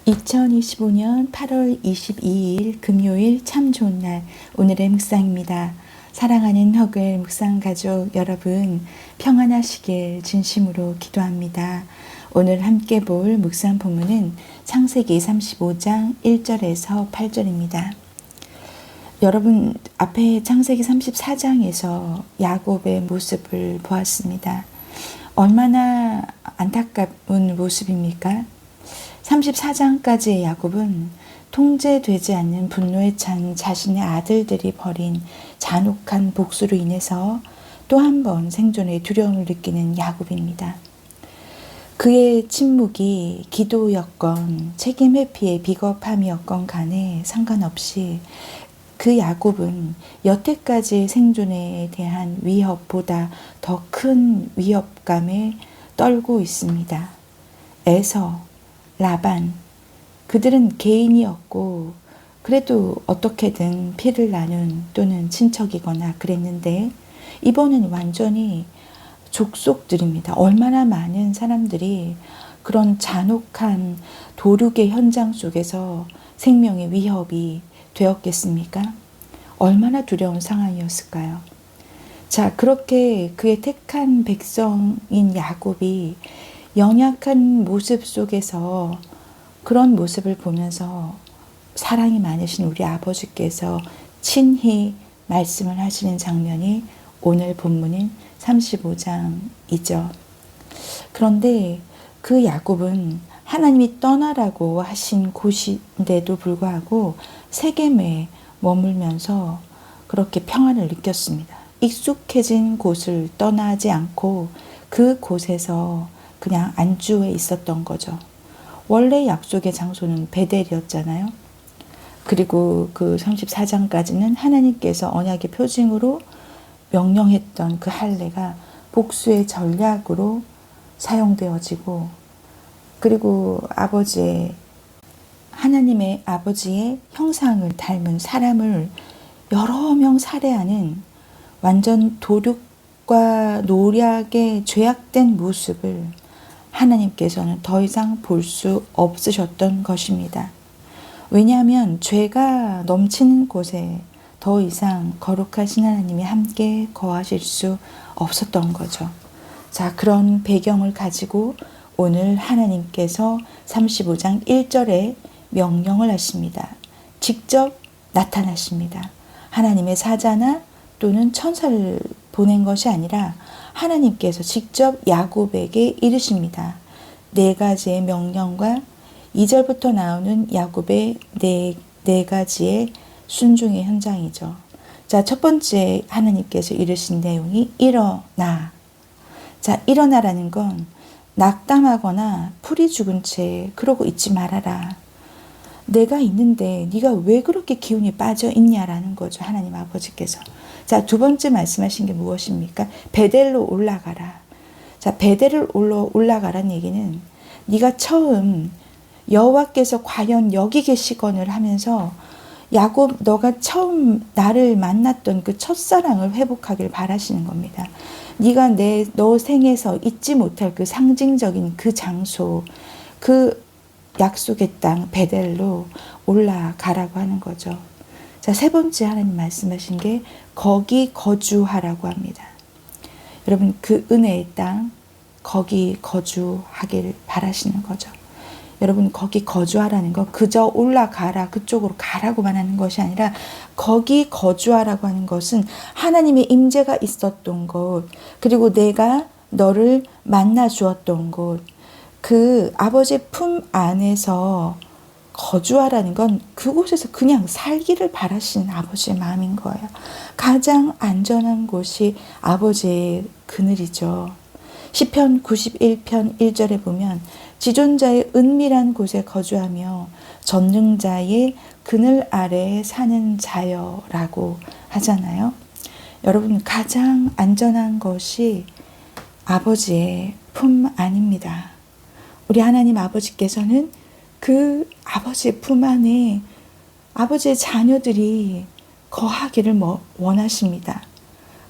2025년 8월 22일 금요일 참 좋은 날, 오늘의 묵상입니다. 사랑하는 허글 묵상 가족 여러분, 평안하시길 진심으로 기도합니다. 오늘 함께 볼 묵상 본문은 창세기 35장 1절에서 8절입니다. 여러분, 앞에 창세기 34장에서 야곱의 모습을 보았습니다. 얼마나 안타까운 모습입니까? 34장까지의 야곱은 통제되지 않는 분노에 찬 자신의 아들들이 벌인 잔혹한 복수로 인해서 또 한 번 생존의 두려움을 느끼는 야곱입니다. 그의 침묵이 기도였건 책임 회피의 비겁함이었건 간에 상관없이 그 야곱은 여태까지 생존에 대한 위협보다 더 큰 위협감에 떨고 있습니다. 에서, 라반, 그들은 개인이었고 그래도 어떻게든 피를 나눈 또는 친척이거나 그랬는데 이번은 완전히 족속들입니다. 얼마나 많은 사람들이 그런 잔혹한 도륙의 현장 속에서 생명의 위협이 되었겠습니까? 얼마나 두려운 상황이었을까요? 자, 그렇게 그의 택한 백성인 야곱이 연약한 모습 속에서 그런 모습을 보면서 사랑이 많으신 우리 아버지께서 친히 말씀을 하시는 장면이 오늘 본문인 35장이죠. 그런데 그 야곱은 하나님이 떠나라고 하신 곳인데도 불구하고 세겜에 머물면서 그렇게 평안을 느꼈습니다. 익숙해진 곳을 떠나지 않고 그 곳에서 그냥 안주해 있었던 거죠. 원래 약속의 장소는 베델이었잖아요. 그리고 그 34장까지는 하나님께서 언약의 표징으로 명령했던 그 할례가 복수의 전략으로 사용되어지고, 그리고 하나님의 아버지의 형상을 닮은 사람을 여러 명 살해하는 완전 도륙과 노략의 죄악된 모습을 하나님께서는 더 이상 볼 수 없으셨던 것입니다. 왜냐하면 죄가 넘치는 곳에 더 이상 거룩하신 하나님이 함께 거하실 수 없었던 거죠. 자, 그런 배경을 가지고 오늘 하나님께서 35장 1절에 명령을 하십니다. 직접 나타나십니다. 하나님의 사자나 또는 천사를 보낸 것이 아니라 하나님께서 직접 야곱에게 이르십니다. 4가지의 명령과 2절부터 나오는 야곱의 네 가지의 순종의 현장이죠. 자, 첫 번째 하나님께서 이르신 내용이 일어나. 자, 일어나라는 건 낙담하거나 풀이 죽은 채 그러고 있지 말아라. 내가 있는데 네가 왜 그렇게 기운이 빠져 있냐라는 거죠. 하나님 아버지께서. 자, 두 번째 말씀하신 게 무엇입니까? 베델로 올라가라. 자, 베델을 올라가라는 얘기는 네가 처음 여호와께서 과연 여기 계시거늘 하면서 야곱, 너가 처음 나를 만났던 그 첫사랑을 회복하길 바라시는 겁니다. 네가 너 생에서 잊지 못할 그 상징적인 그 장소, 그 약속의 땅 베델로 올라가라고 하는 거죠. 자, 세 번째 하나님 말씀하신 게 거기 거주하라고 합니다. 여러분, 그 은혜의 땅, 거기 거주하길 바라시는 거죠. 여러분, 거기 거주하라는 거 그저 올라가라, 그쪽으로 가라고만 하는 것이 아니라 거기 거주하라고 하는 것은 하나님의 임재가 있었던 곳, 그리고 내가 너를 만나 주었던 곳, 그 아버지의 품 안에서 거주하라는 건 그곳에서 그냥 살기를 바라시는 아버지의 마음인 거예요. 가장 안전한 곳이 아버지의 그늘이죠. 시편 91편 1절에 보면 지존자의 은밀한 곳에 거주하며 전능자의 그늘 아래에 사는 자여라고 하잖아요. 여러분, 가장 안전한 것이 아버지의 품 안입니다. 우리 하나님 아버지께서는 그 아버지의 품 안에 아버지의 자녀들이 거하기를 원하십니다.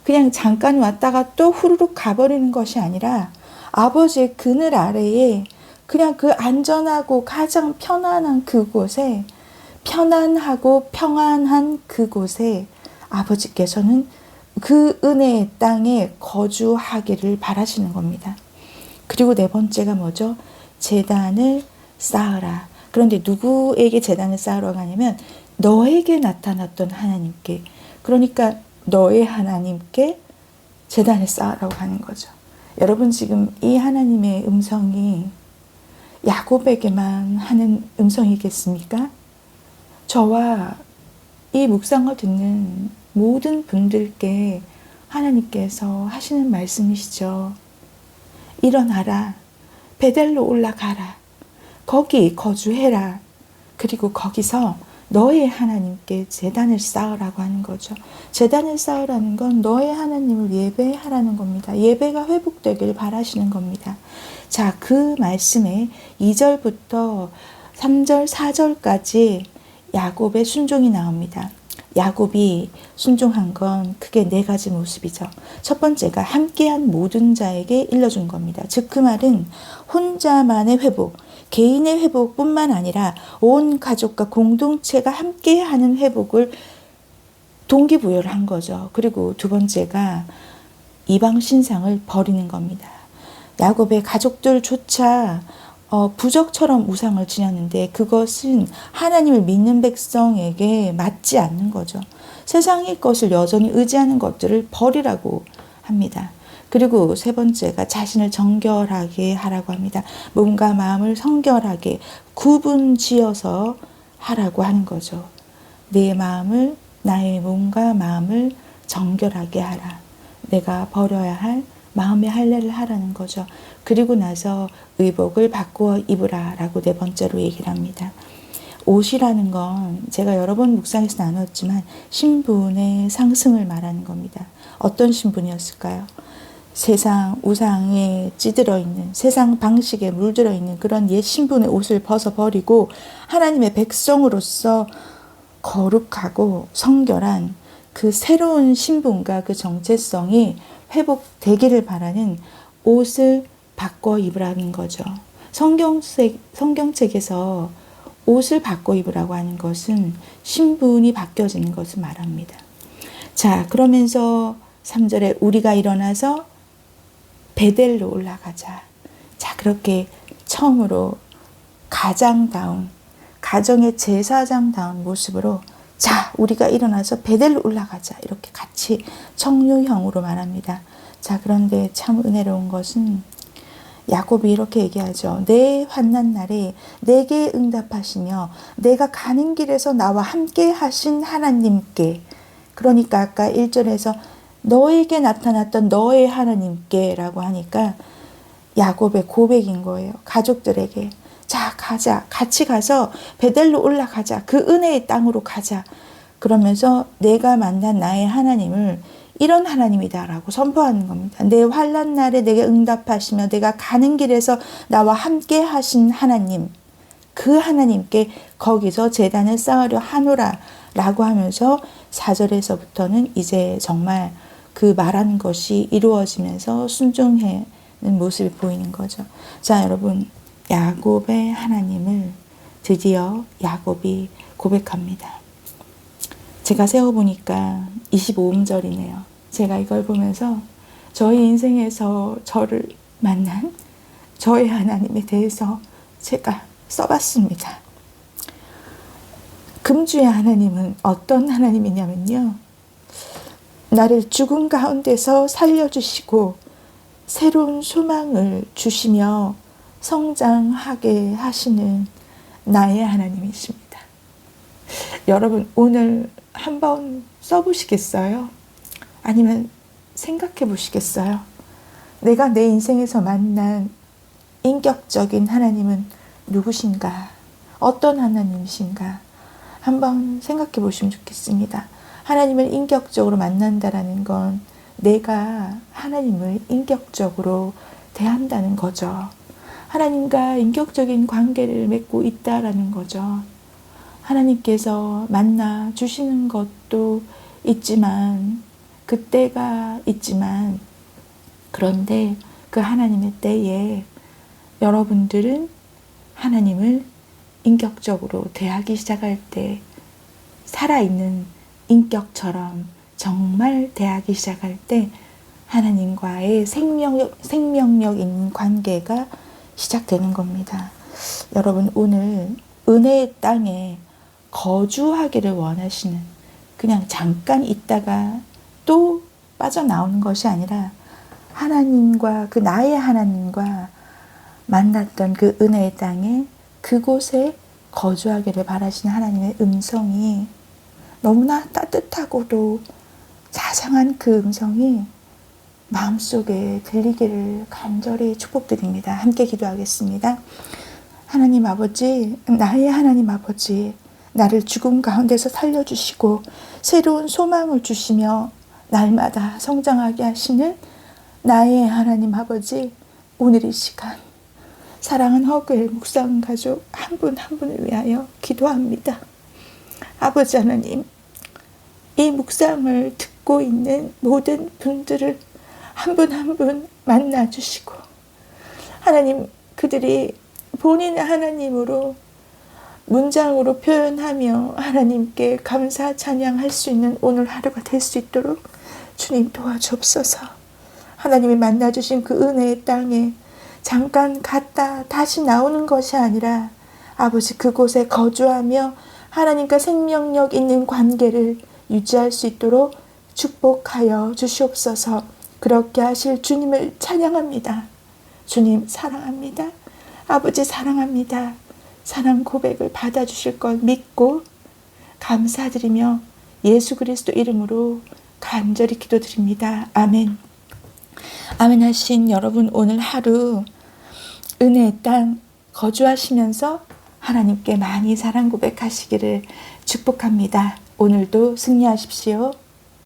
그냥 잠깐 왔다가 또 후루룩 가버리는 것이 아니라 아버지의 그늘 아래에 그냥 그 안전하고 가장 편안한 그곳에, 편안하고 평안한 그곳에 아버지께서는 그 은혜의 땅에 거주하기를 바라시는 겁니다. 그리고 네 번째가 뭐죠? 제단을 쌓으라. 그런데 누구에게 제단을 쌓으라고 하냐면 너에게 나타났던 하나님께, 그러니까 너의 하나님께 제단을 쌓으라고 하는 거죠. 여러분, 지금 이 하나님의 음성이 야곱에게만 하는 음성이겠습니까? 저와 이 묵상을 듣는 모든 분들께 하나님께서 하시는 말씀이시죠. 일어나라. 베델로 올라가라. 거기 거주해라. 그리고 거기서 너의 하나님께 제단을 쌓으라고 하는 거죠. 제단을 쌓으라는 건 너의 하나님을 예배하라는 겁니다. 예배가 회복되길 바라시는 겁니다. 자, 그 말씀에 2절부터 3절, 4절까지 야곱의 순종이 나옵니다. 야곱이 순종한 건 크게 네 가지 모습이죠. 첫 번째가 함께한 모든 자에게 일러준 겁니다. 즉 그 말은 혼자만의 회복, 개인의 회복뿐만 아니라 온 가족과 공동체가 함께하는 회복을 동기부여를 한 거죠. 그리고 두 번째가 이방 신상을 버리는 겁니다. 야곱의 가족들조차 부적처럼 우상을 지녔는데 그것은 하나님을 믿는 백성에게 맞지 않는 거죠. 세상의 것을 여전히 의지하는 것들을 버리라고 합니다. 그리고 세 번째가 자신을 정결하게 하라고 합니다. 몸과 마음을 성결하게 구분지어서 하라고 하는 거죠. 내 마음을, 나의 몸과 마음을 정결하게 하라. 내가 버려야 할 마음의 할례를 하라는 거죠. 그리고 나서 의복을 바꾸어 입으라 라고 네 번째로 얘기를 합니다. 옷이라는 건 제가 여러 번 묵상에서 나눴지만 신분의 상승을 말하는 겁니다. 어떤 신분이었을까요? 세상 우상에 찌들어 있는, 세상 방식에 물들어 있는 그런 옛 신분의 옷을 벗어버리고 하나님의 백성으로서 거룩하고 성결한 그 새로운 신분과 그 정체성이 회복되기를 바라는 옷을 바꿔 입으라는 거죠. 성경책에서 옷을 바꿔 입으라고 하는 것은 신분이 바뀌어지는 것을 말합니다. 자, 그러면서 3절에 우리가 일어나서 베델로 올라가자. 자, 그렇게 처음으로 가장다운, 가정의 제사장다운 모습으로 자, 우리가 일어나서 베델로 올라가자. 이렇게 같이 청유형으로 말합니다. 자, 그런데 참 은혜로운 것은 야곱이 이렇게 얘기하죠. 내 환난 날에 내게 응답하시며 내가 가는 길에서 나와 함께 하신 하나님께, 그러니까 아까 1절에서 너에게 나타났던 너의 하나님께 라고 하니까 야곱의 고백인 거예요. 가족들에게. 자, 가자. 같이 가서 베델로 올라가자. 그 은혜의 땅으로 가자. 그러면서 내가 만난 나의 하나님을 이런 하나님이다라고 선포하는 겁니다. 내 환난 날에 내게 응답하시며 내가 가는 길에서 나와 함께 하신 하나님, 그 하나님께 거기서 제단을 쌓으려 하노라 라고 하면서 4절에서부터는 이제 정말 그 말한 것이 이루어지면서 순종하는 모습이 보이는 거죠. 자, 여러분, 야곱의 하나님을 드디어 야곱이 고백합니다. 제가 세어보니까 25음절이네요. 제가 이걸 보면서 저희 인생에서 저를 만난 저의 하나님에 대해서 제가 써봤습니다. 금주의 하나님은 어떤 하나님이냐면요. 나를 죽음 가운데서 살려주시고 새로운 소망을 주시며 성장하게 하시는 나의 하나님이십니다. 여러분, 오늘 한번 써보시겠어요? 아니면 생각해 보시겠어요? 내가 내 인생에서 만난 인격적인 하나님은 누구신가? 어떤 하나님이신가? 한번 생각해 보시면 좋겠습니다. 하나님을 인격적으로 만난다라는 건 내가 하나님을 인격적으로 대한다는 거죠. 하나님과 인격적인 관계를 맺고 있다라는 거죠. 하나님께서 만나 주시는 것도 있지만, 그때가 있지만, 그런데 그 하나님의 때에 여러분들은 하나님을 인격적으로 대하기 시작할 때 살아있는 인격처럼 정말 대하기 시작할 때 하나님과의 생명력 있는 관계가 시작되는 겁니다. 여러분, 오늘 은혜의 땅에 거주하기를 원하시는, 그냥 잠깐 있다가 또 빠져나오는 것이 아니라 하나님과, 그 나의 하나님과 만났던 그 은혜의 땅에 그곳에 거주하기를 바라시는 하나님의 음성이 너무나 따뜻하고도 자상한 그 음성이 마음속에 들리기를 간절히 축복드립니다. 함께 기도하겠습니다. 하나님 아버지, 나의 하나님 아버지, 나를 죽음 가운데서 살려주시고 새로운 소망을 주시며 날마다 성장하게 하시는 나의 하나님 아버지, 오늘 이 시간 사랑하는 허그의 묵상 가족 한 분 한 분을 위하여 기도합니다. 아버지 하나님, 이 묵상을 듣고 있는 모든 분들을 한 분 한 분 만나주시고, 하나님, 그들이 본인의 하나님으로 문장으로 표현하며 하나님께 감사 찬양할 수 있는 오늘 하루가 될 수 있도록 주님 도와주옵소서. 하나님이 만나주신 그 은혜의 땅에 잠깐 갔다 다시 나오는 것이 아니라 아버지, 그곳에 거주하며 하나님과 생명력 있는 관계를 유지할 수 있도록 축복하여 주시옵소서. 그렇게 하실 주님을 찬양합니다. 주님 사랑합니다. 아버지 사랑합니다. 사랑 고백을 받아주실 걸 믿고 감사드리며 예수 그리스도 이름으로 간절히 기도드립니다. 아멘. 아멘 하신 여러분, 오늘 하루 은혜의 땅 거주하시면서 하나님께 많이 사랑 고백하시기를 축복합니다. 오늘도 승리하십시오.